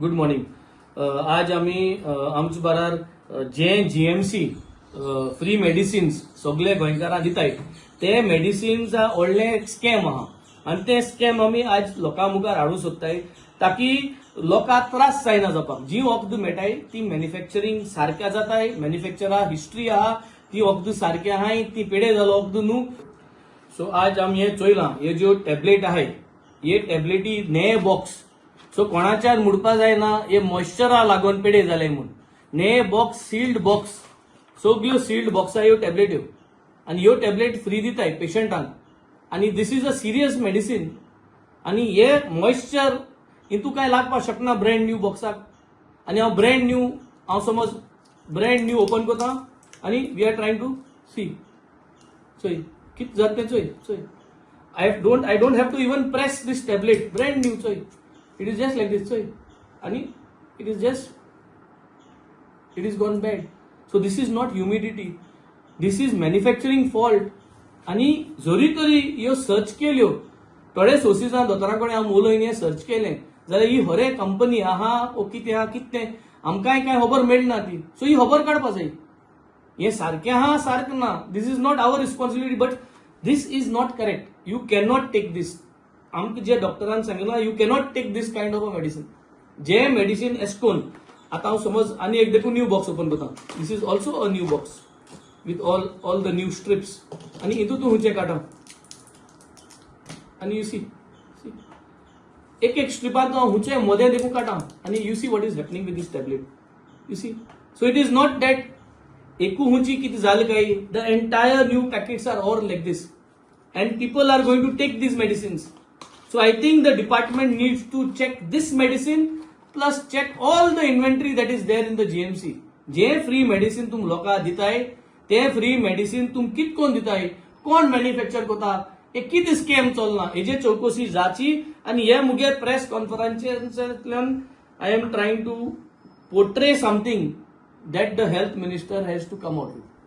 Good morning. आज आम्ही आमच्या बारार जे जीएमसी फ्री मेडिसिन्स सगळे गोंयकारांक दिताय ते मेडिसिन्स व्हडले स्कॅम आहा आणि ते स्कॅम आम्ही आज लोकां मुखार हाडूं सोदताय ताकी लोकांक त्रास जायना जावपाक. जी वखद मेळटाय ती मॅन्युफॅक्चरिंग सारक्या जाताय, मॅन्युफॅक्चरा हिस्ट्री आहा ती वखद सारकी आहाय, ती पेडे जालो वखद न्हू. सो आज आम्ही हे चोयलां हे ज्यो टॅबलेट आहाय हे टॅबलेटी नये बॉक्स. सो कोणाच्यार मुडपा जायना हे मॉइश्चरा लागून पेडे जाले म्हणून नये बॉक्स सील्ड बॉक्स सगळ्यो सील्ड बॉक्सा ह्यो टॅबलेट ह्यो आणि ह्यो टॅबलेट फ्री दिताय पेशंटांक आणि दिस इज अ सिरियस मेडिसिन आणि हे मॉइश्चर हितू काय लागपाक शकना ब्रँड न्यू बॉक्साक. आणि हांव ब्रँड न्यू हांव समज ब्रँड न्यू ओपन करता आणि we are trying to see चोय कित जाता तें चोय चोय. I don't have to even press this tablet, brand new choy. It is just like this choy. आणि it is gone bad. So this is not humidity. This is manufacturing fault. आणि जरी तरी ह्यो सर्च केल्यो थोडे सोर्सिसां दोतोरांकडे हांव उलोवन हें सर्च केलें जाल्यार ही खरे कंपनी आहा ओ कितें आहा कितें आमकांय काय खबर मेळना ती. सो ही खबर काडपा जाय हें सारकें आहा सारकें ना. This is not our responsibility but this is not correct. You cannot take this. आमकां जे डॉक्टरान सांगितलं you cannot take this kind of a medicine. जे मेडिसिन एस्कोन आतां हांव समज आनी एक देखून न्यू बॉक्स ओपन करता. This is also a new box with all the new strips आणि हितून तूं हुंचे काडा आणि यू सी एक स्ट्रिपान तो हुंचे मदें देखून काडा आणि you see what is happening with this tablet. You see so it is not that एकू हुंची कितें जालें काय. The entire new packets are all like this and people are going to take these medicines. So I think the department needs to check this medicine plus check all the inventory that is there in the GMC. जे free medicine तुम लोकांक दिताय ते free medicine तुम कितकोन दिताय, कोण manufacture करता, हे कितें scam चलना हेजे चौकशी जाची. आणि हे मुगे press कॉन्फरन्सांतल्यान I am trying to portray something that the health minister has to come out with.